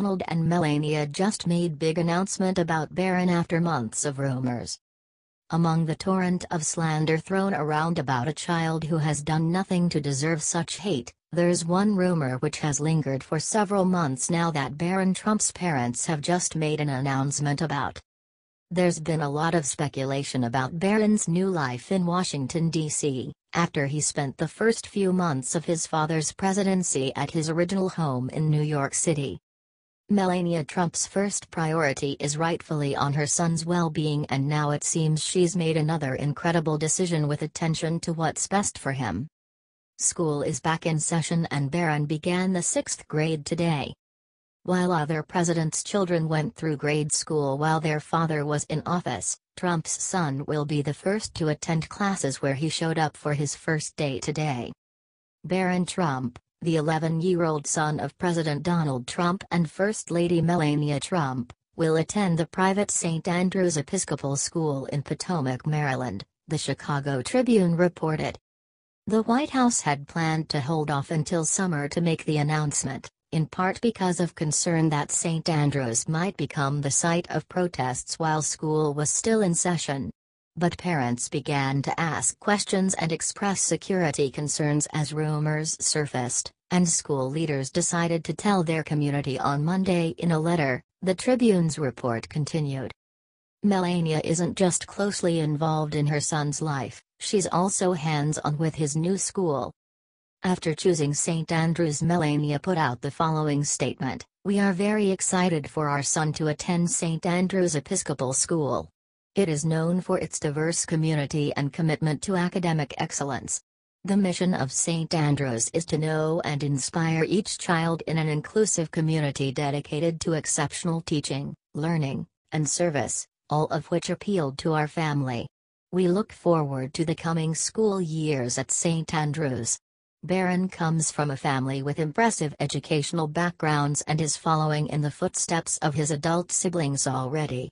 Donald and Melania just made big announcement about Barron after months of rumors. Among the torrent of slander thrown around about a child who has done nothing to deserve such hate, there's one rumor which has lingered for several months now that Barron Trump's parents have just made an announcement about. There's been a lot of speculation about Barron's new life in Washington, D.C., after he spent the first few months of his father's presidency at his original home in New York City. Melania Trump's first priority is rightfully on her son's well-being, and now it seems she's made another incredible decision with attention to what's best for him. School is back in session and Barron began the 6th grade today. While other presidents' children went through grade school while their father was in office, Trump's son will be the first to attend classes where he showed up for his first day today. Barron Trump, the 11-year-old son of President Donald Trump and First Lady Melania Trump, will attend the private St. Andrew's Episcopal School in Potomac, Maryland, the Chicago Tribune reported. The White House had planned to hold off until summer to make the announcement, in part because of concern that St. Andrews might become the site of protests while school was still in session. But parents began to ask questions and express security concerns as rumors surfaced, and school leaders decided to tell their community on Monday in a letter, the Tribune's report continued. Melania isn't just closely involved in her son's life, she's also hands-on with his new school. After choosing St. Andrews, Melania put out the following statement: "We are very excited for our son to attend St. Andrew's Episcopal School. It is known for its diverse community and commitment to academic excellence. The mission of St. Andrews is to know and inspire each child in an inclusive community dedicated to exceptional teaching, learning, and service, all of which appealed to our family. We look forward to the coming school years at St. Andrews." Barron comes from a family with impressive educational backgrounds and is following in the footsteps of his adult siblings already.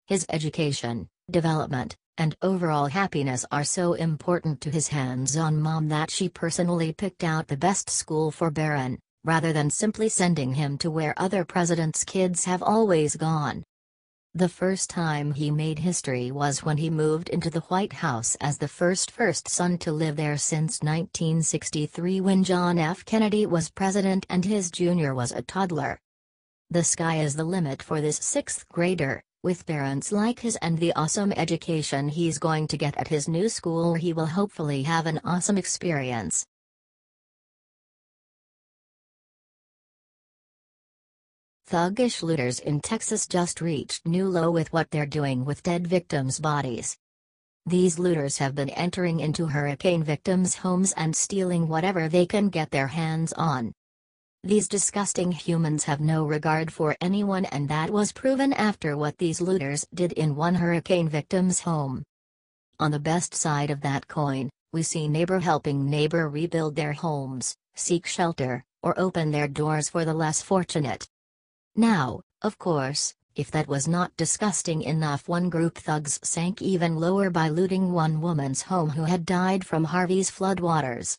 His education, development, and overall happiness are so important to his hands-on mom that she personally picked out the best school for Barron, rather than simply sending him to where other presidents' kids have always gone. The first time he made history was when he moved into the White House as the first son to live there since 1963, when John F. Kennedy was president and his junior was a toddler. The sky is the limit for this 6th grader, with parents like his and the awesome education he's going to get at his new school. He will hopefully have an awesome experience. Thuggish looters in Texas just reached new low with what they're doing with dead victims' bodies. These looters have been entering into hurricane victims' homes and stealing whatever they can get their hands on. These disgusting humans have no regard for anyone, and that was proven after what these looters did in one hurricane victim's home. On the best side of that coin, we see neighbor helping neighbor rebuild their homes, seek shelter, or open their doors for the less fortunate. Now, of course, if that was not disgusting enough, one group thugs sank even lower by looting one woman's home who had died from Harvey's floodwaters.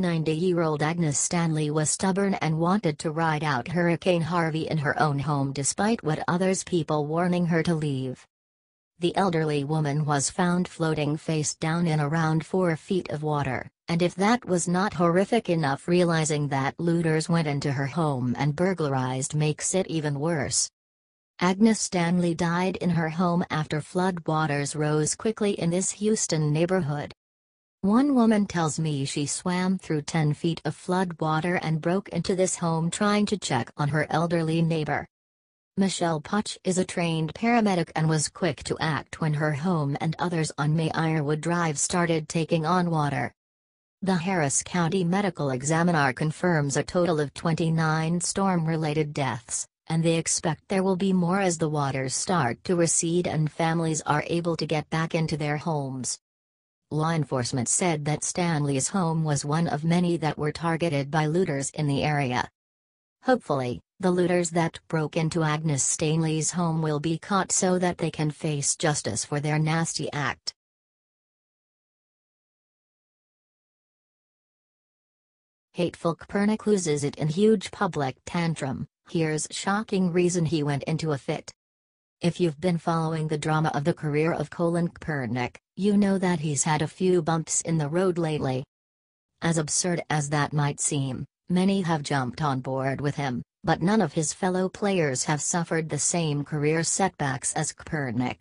90-year-old Agnes Stanley was stubborn and wanted to ride out Hurricane Harvey in her own home despite what others people warning her to leave. The elderly woman was found floating face down in around 4 feet of water, and if that was not horrific enough, realizing that looters went into her home and burglarized makes it even worse. Agnes Stanley died in her home after floodwaters rose quickly in this Houston neighborhood. One woman tells me she swam through 10 feet of floodwater and broke into this home trying to check on her elderly neighbor. Michelle Potch is a trained paramedic and was quick to act when her home and others on Meyerwood Drive started taking on water. The Harris County Medical Examiner confirms a total of 29 storm-related deaths, and they expect there will be more as the waters start to recede and families are able to get back into their homes. Law enforcement said that Stanley's home was one of many that were targeted by looters in the area. Hopefully, the looters that broke into Agnes Stanley's home will be caught so that they can face justice for their nasty act. Hateful Kopernik loses it in huge public tantrum. Here's shocking reason he went into a fit. If you've been following the drama of the career of Kopernik, you know that he's had a few bumps in the road lately. As absurd as that might seem, many have jumped on board with him, but none of his fellow players have suffered the same career setbacks as Kopernik.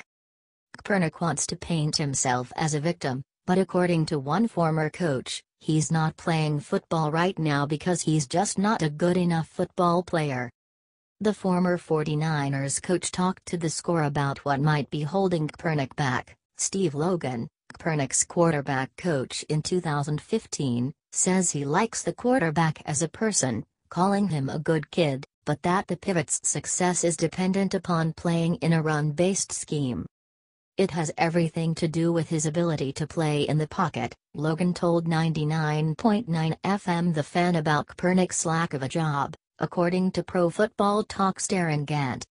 Kopernik wants to paint himself as a victim, but according to one former coach, he's not playing football right now because he's just not a good enough football player. The former 49ers coach talked to The Score about what might be holding Kopernik back. Steve Logan, Kopernik's quarterback coach in 2015, says he likes the quarterback as a person, calling him a good kid, but that the pivot's success is dependent upon playing in a run-based scheme. It has everything to do with his ability to play in the pocket, Logan told 99.9 FM The Fan about Kopernik's lack of a job, according to Pro Football Talk's Darren Gant.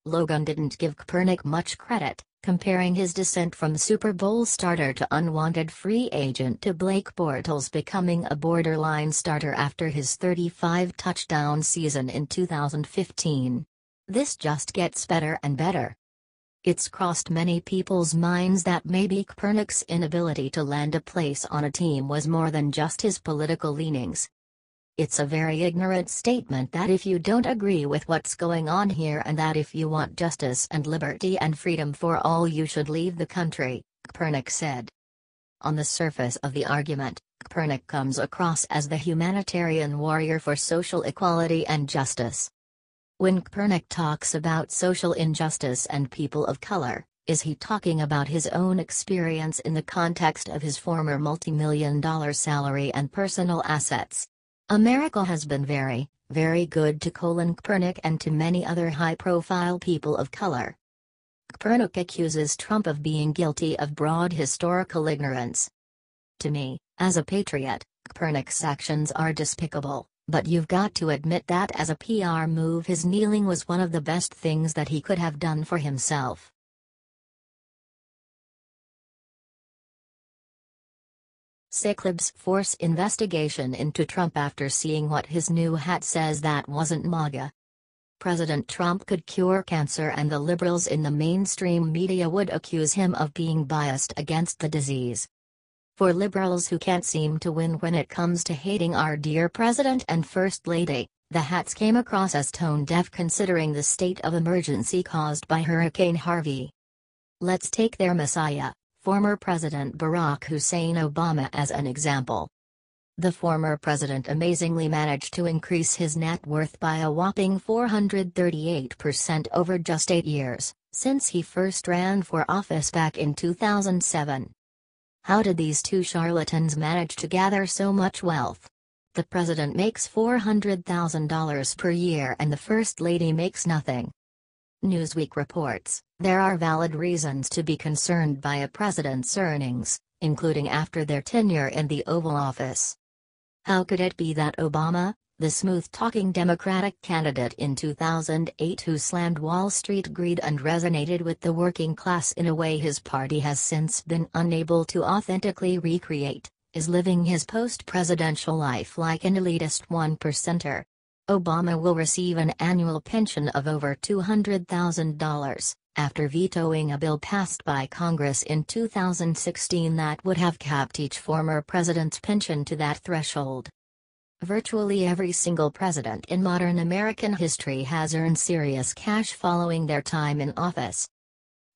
Logan didn't give Kopernik much credit, comparing his descent from Super Bowl starter to unwanted free agent to Blake Bortles becoming a borderline starter after his 35-touchdown season in 2015. This just gets better and better. It's crossed many people's minds that maybe Kopernik's inability to land a place on a team was more than just his political leanings. It's a very ignorant statement that if you don't agree with what's going on here and that if you want justice and liberty and freedom for all you should leave the country, Kopernik said. On the surface of the argument, Kopernik comes across as the humanitarian warrior for social equality and justice. When Kopernik talks about social injustice and people of color, is he talking about his own experience in the context of his former multi-million-dollar salary and personal assets? America has been very, very good to Colin Kopernik and to many other high-profile people of color. Kopernik accuses Trump of being guilty of broad historical ignorance. To me, as a patriot, Kopernik's actions are despicable, but you've got to admit that as a PR move his kneeling was one of the best things that he could have done for himself. Cyclibs force investigation into Trump after seeing what his new hat says that wasn't MAGA. President Trump could cure cancer and the liberals in the mainstream media would accuse him of being biased against the disease. For liberals who can't seem to win when it comes to hating our dear President and First Lady, the hats came across as tone-deaf considering the state of emergency caused by Hurricane Harvey. Let's take their messiah, former President Barack Hussein Obama, as an example. The former president amazingly managed to increase his net worth by a whopping 438% over just 8 years, since he first ran for office back in 2007. How did these two charlatans manage to gather so much wealth? The president makes $400,000 per year and the First Lady makes nothing. Newsweek reports, there are valid reasons to be concerned by a president's earnings, including after their tenure in the Oval Office. How could it be that Obama, the smooth-talking Democratic candidate in 2008 who slammed Wall Street greed and resonated with the working class in a way his party has since been unable to authentically recreate, is living his post-presidential life like an elitist one-percenter? Obama will receive an annual pension of over $200,000, after vetoing a bill passed by Congress in 2016 that would have capped each former president's pension to that threshold. Virtually every single president in modern American history has earned serious cash following their time in office.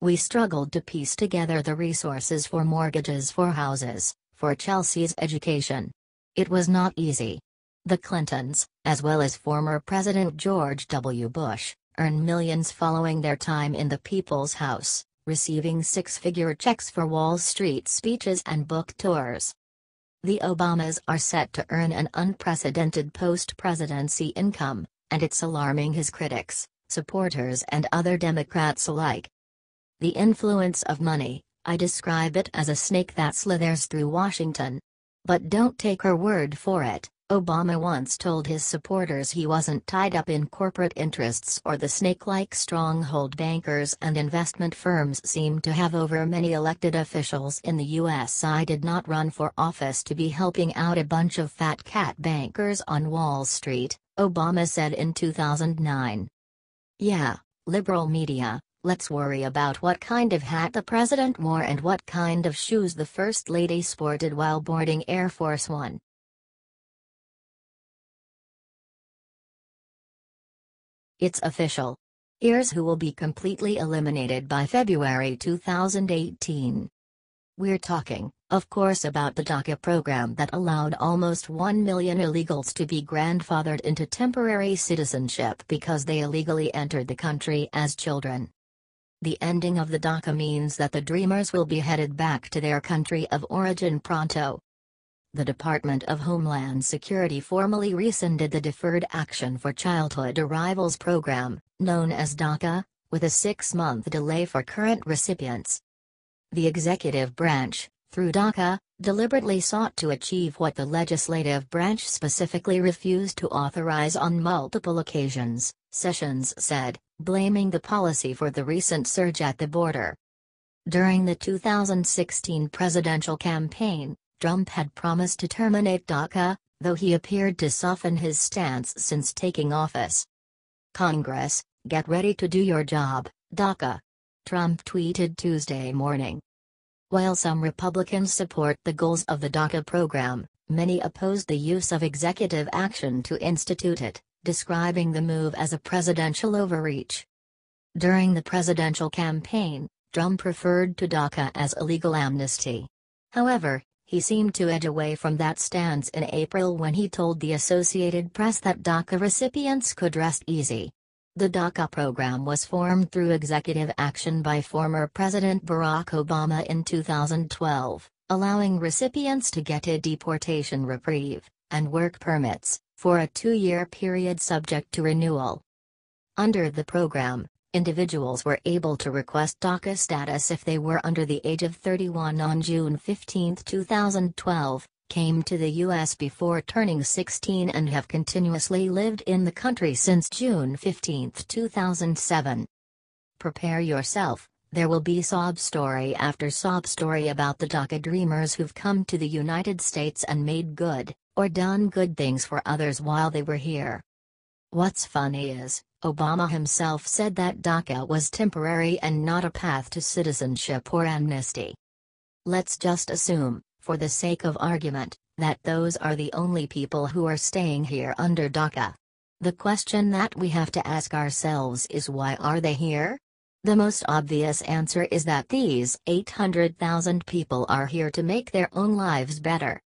We struggled to piece together the resources for mortgages for houses, for Chelsea's education. It was not easy. The Clintons, as well as former President George W. Bush, earned millions following their time in the People's House, receiving six-figure checks for Wall Street speeches and book tours. The Obamas are set to earn an unprecedented post-presidency income, and it's alarming his critics, supporters and other Democrats alike. The influence of money, I describe it as a snake that slithers through Washington. But don't take her word for it. Obama once told his supporters he wasn't tied up in corporate interests or the snake-like stronghold bankers and investment firms seem to have over many elected officials in the U.S. I did not run for office to be helping out a bunch of fat cat bankers on Wall Street, Obama said in 2009. Yeah, liberal media, let's worry about what kind of hat the president wore and what kind of shoes the First Lady sported while boarding Air Force One. It's official. Here's who will be completely eliminated by February 2018. We're talking, of course, about the DACA program that allowed almost 1 million illegals to be grandfathered into temporary citizenship because they illegally entered the country as children. The ending of the DACA means that the Dreamers will be headed back to their country of origin pronto. The Department of Homeland Security formally rescinded the Deferred Action for Childhood Arrivals program, known as DACA, with a 6-month delay for current recipients. The executive branch, through DACA, deliberately sought to achieve what the legislative branch specifically refused to authorize on multiple occasions, Sessions said, blaming the policy for the recent surge at the border. During the 2016 presidential campaign, Trump had promised to terminate DACA, though he appeared to soften his stance since taking office. Congress, get ready to do your job, DACA. Trump tweeted Tuesday morning. While some Republicans support the goals of the DACA program, many opposed the use of executive action to institute it, describing the move as a presidential overreach. During the presidential campaign, Trump referred to DACA as a legal amnesty. However, he seemed to edge away from that stance in April when he told the Associated Press that DACA recipients could rest easy. The DACA program was formed through executive action by former President Barack Obama in 2012, allowing recipients to get a deportation reprieve and work permits for a 2-year period subject to renewal. Under the program, individuals were able to request DACA status if they were under the age of 31 on June 15, 2012, came to the U.S. before turning 16 and have continuously lived in the country since June 15, 2007. Prepare yourself, there will be sob story after sob story about the DACA dreamers who've come to the United States and made good, or done good things for others while they were here. What's funny is, Obama himself said that DACA was temporary and not a path to citizenship or amnesty. Let's just assume, for the sake of argument, that those are the only people who are staying here under DACA. The question that we have to ask ourselves is, why are they here? The most obvious answer is that these 800,000 people are here to make their own lives better.